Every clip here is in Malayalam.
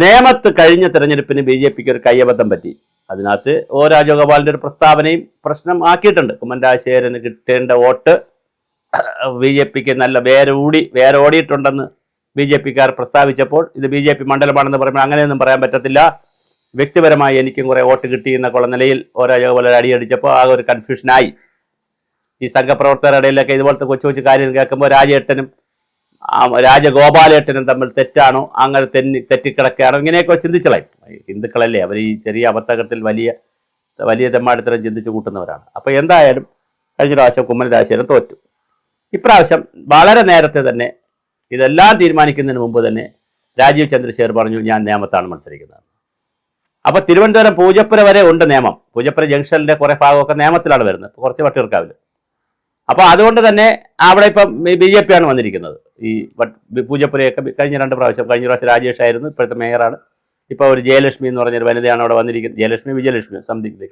നേമത്ത് കഴിഞ്ഞ തെരഞ്ഞെടുപ്പിന് BJPക്ക് ഒരു കയ്യബദ്ധം പറ്റി. അതിനകത്ത് രാജഗോപാലിന്റെ ഒരു പ്രസ്താവനയും പ്രശ്നം ആക്കിയിട്ടുണ്ട്. കുമ്മനം രാജശേഖരന് കിട്ടേണ്ട വോട്ട് BJPക്ക് നല്ല വേരോടിയിട്ടുണ്ടെന്ന് BJPക്കാർ പ്രസ്താവിച്ചപ്പോൾ ഇത് BJP മണ്ഡലമാണെന്ന് പറയുമ്പോൾ അങ്ങനെയൊന്നും പറയാൻ പറ്റത്തില്ല. വ്യക്തിപരമായി എനിക്കും കുറെ വോട്ട് കിട്ടി എന്നൊക്കെയുള്ള നിലയിൽ രാജഗോപാൽ അടിയടിച്ചപ്പോൾ ആകെ ഒരു കൺഫ്യൂഷനായി. ഈ സംഘപ്രവർത്തകരുടെ ഇടയിലൊക്കെ ഇതുപോലത്തെ കൊച്ചു കൊച്ചു കാര്യം കേൾക്കുമ്പോൾ രാജഗോപാലേട്ടനും തമ്മിൽ തെറ്റാണോ, അങ്ങനെ തെറ്റിക്കിടക്കുകയാണോ, ഇങ്ങനെയൊക്കെ ചിന്തിച്ചളായി. ഹിന്ദുക്കളല്ലേ, അവർ ഈ ചെറിയ അബദ്ധത്തിൽ വലിയ തെമ്മാടിത്തരം ചിന്തിച്ച് കൂട്ടുന്നവരാണ്. അപ്പോൾ എന്തായാലും കഴിഞ്ഞ പ്രാവശ്യം കുമ്മനം രാജശേഖരൻ തോറ്റു. ഇപ്രാവശ്യം വളരെ നേരത്തെ തന്നെ ഇതെല്ലാം തീരുമാനിക്കുന്നതിന് മുമ്പ് തന്നെ രാജീവ് ചന്ദ്രശേഖർ പറഞ്ഞു ഞാൻ നേമത്താണ് മത്സരിക്കുന്നത്. അപ്പോൾ തിരുവനന്തപുരം പൂജപ്പുര വരെ ഉണ്ട് നിയമം. പൂജപ്പുര ജംഗ്ഷനിലെ കുറേ ഭാഗമൊക്കെ നിയമത്തിലാണ് വരുന്നത്, കുറച്ച് വട്ടിയൂർക്കാവിൽ. അപ്പോൾ അതുകൊണ്ട് തന്നെ അവിടെ ഇപ്പം BJP ആണ് വന്നിരിക്കുന്നത്. ഈ പൂജപ്പുരയൊക്കെ കഴിഞ്ഞ പ്രാവശ്യം രാജേഷ് ആയിരുന്നു, ഇപ്പോഴത്തെ മേയറാണ്. ഇപ്പോൾ ഒരു ജയലക്ഷ്മി എന്ന് പറഞ്ഞൊരു വനിതയാണ് അവിടെ വന്നിരിക്കുന്നത്. വിജയലക്ഷ്മി സംതിങ്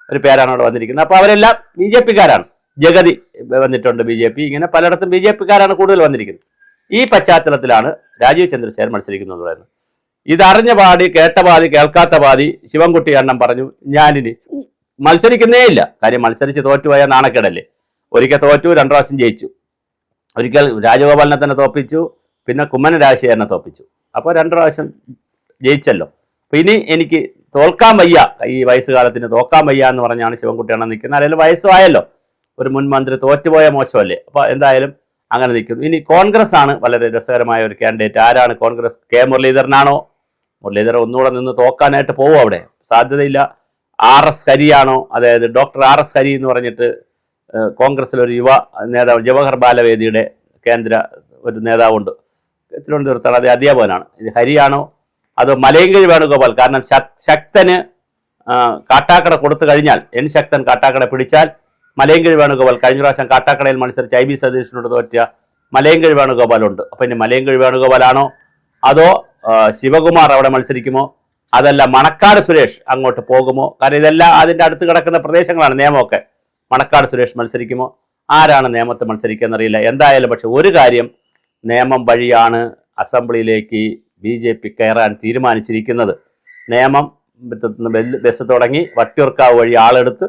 ഒരു പേരാണ് അവിടെ വന്നിരിക്കുന്നത്. അപ്പോൾ അവരെല്ലാം BJPക്കാരാണ്. ജഗതി വന്നിട്ടുണ്ട് BJP. ഇങ്ങനെ പലയിടത്തും BJPക്കാരാണ് കൂടുതൽ വന്നിരിക്കുന്നത്. ഈ പശ്ചാത്തലത്തിലാണ് രാജീവ് ചന്ദ്രശേഖരൻ മത്സരിക്കുന്നത് പറയുന്നത്. ഇതറിഞ്ഞ പാതി കേട്ട പാതി കേൾക്കാത്ത പാതി ശിവൻകുട്ടി അണ്ണൻ പറഞ്ഞു ഞാനിനി മത്സരിക്കുന്നേ ഇല്ല. കാര്യം മത്സരിച്ച് തോറ്റുപോയ നാണക്കേടല്ലേ. ഒരിക്കൽ തോറ്റു, 2 പ്രാവശ്യം ജയിച്ചു. ഒരിക്കൽ രാജഗോപാലിനെ തന്നെ തോപ്പിച്ചു, പിന്നെ കുമ്മനം രാജശേഖരനെ തോപ്പിച്ചു. അപ്പോൾ 2 പ്രാവശ്യം ജയിച്ചല്ലോ. അപ്പോൾ ഇനി എനിക്ക് തോൽക്കാൻ വയ്യ, ഈ വയസ്സുകാലത്തിന് തോക്കാൻ വയ്യ എന്ന് പറഞ്ഞാണ് ശിവൻകുട്ടി അണ്ണൻ നിൽക്കുന്നത്. അല്ലെങ്കിൽ വയസ്സുമായല്ലോ, ഒരു മുൻ മന്ത്രി തോറ്റുപോയ മോശമല്ലേ. അപ്പോൾ എന്തായാലും അങ്ങനെ നിൽക്കുന്നു. ഇനി കോൺഗ്രസ് ആണ് വളരെ രസകരമായ ഒരു കാൻഡിഡേറ്റ്. ആരാണ് കോൺഗ്രസ്? കെ മുരളീധരനാണോ? മുരളീധരൻ ഒന്നുകൂടെ നിന്ന് തോക്കാനായിട്ട് പോവും, അവിടെ സാധ്യതയില്ല. RS ഹരിയാണോ? അതായത് ഡോക്ടർ RS ഹരി എന്ന് പറഞ്ഞിട്ട് കോൺഗ്രസിലൊരു യുവ നേതാവ്, ജവഹർ ബാലവേദിയുടെ കേന്ദ്ര ഒരു നേതാവുണ്ട്, തിരുവനന്തപുരത്താണ്, അത് അധ്യാപകനാണ്. ഇത് ഹരിയാണോ അതോ മലയങ്കിഴി വേണുഗോപാൽ? കാരണം ശക്തന് കാട്ടാക്കട കൊടുത്തു കഴിഞ്ഞാൽ, ശക്തൻ കാട്ടാക്കട പിടിച്ചാൽ മലയങ്കിഴി വേണുഗോപാൽ കഴിഞ്ഞ പ്രാവശ്യം കാട്ടാക്കടയിൽ മത്സരിച്ച് IB സതീഷിനോട് തോറ്റ മലയങ്കിഴി വേണുഗോപാലുണ്ട്. അപ്പം ഇനി മലയങ്കിഴി വേണുഗോപാലാണോ അതോ ശിവകുമാർ അവിടെ മത്സരിക്കുമോ, അതല്ല മണക്കാട് സുരേഷ് അങ്ങോട്ട് പോകുമോ? കാരണം ഇതെല്ലാം അതിൻ്റെ അടുത്ത് കിടക്കുന്ന പ്രദേശങ്ങളാണ് നിയമമൊക്കെ. മണക്കാട് സുരേഷ് മത്സരിക്കുമോ? ആരാണ് നിയമത്ത് മത്സരിക്കുക എന്നറിയില്ല. എന്തായാലും പക്ഷെ ഒരു കാര്യം, നിയമം വഴിയാണ് അസംബ്ലിയിലേക്ക് BJP കയറാൻ തീരുമാനിച്ചിരിക്കുന്നത്. നിയമം ബസ് തുടങ്ങി വട്ടിയൂർക്കാവ് വഴി ആളെടുത്ത്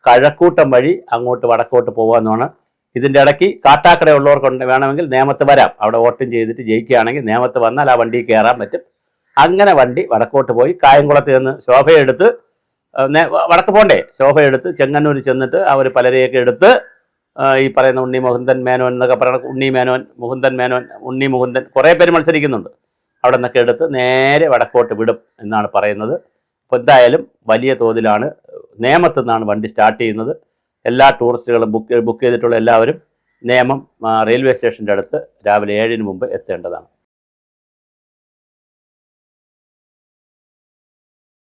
കഴക്കൂട്ടം വഴി അങ്ങോട്ട് വടക്കോട്ട് പോകാമെന്നാണ്. ഇതിൻ്റെ ഇടയ്ക്ക് കാട്ടാക്കടയുള്ളവർക്ക് വേണമെങ്കിൽ നേമത്ത് വരാം. അവിടെ വോട്ടും ചെയ്തിട്ട് ജയിക്കുകയാണെങ്കിൽ നേമത്ത് വന്നാൽ ആ വണ്ടിയിൽ കയറാൻ പറ്റും. അങ്ങനെ വണ്ടി വടക്കോട്ട് പോയി കായംകുളത്ത് നിന്ന് ശോഭയെടുത്ത് വടക്ക് പോണ്ടേ, ശോഭയെടുത്ത് ചെങ്ങന്നൂർ ചെന്നിട്ട് അവർ പലരെയൊക്കെ എടുത്ത് ഈ പറയുന്ന ഉണ്ണി മുകുന്ദൻ മേനോൻ എന്നൊക്കെ പറയുന്ന ഉണ്ണി മുകുന്ദൻ കുറേ പേര് മത്സരിക്കുന്നുണ്ട്. അവിടെ നിന്നൊക്കെ എടുത്ത് നേരെ വടക്കോട്ട് വിടും എന്നാണ് പറയുന്നത്. അപ്പോൾ എന്തായാലും വലിയ തോതിലാണ് നേമത്തു നിന്നാണ് വണ്ടി സ്റ്റാർട്ട് ചെയ്യുന്നത്. എല്ലാ ടൂറിസ്റ്റുകളും ബുക്ക് ചെയ്തിട്ടുള്ള എല്ലാവരും നേമം റെയിൽവേ സ്റ്റേഷൻ്റെ അടുത്ത് രാവിലെ 7-ന് മുമ്പ് എത്തേണ്ടതാണ്.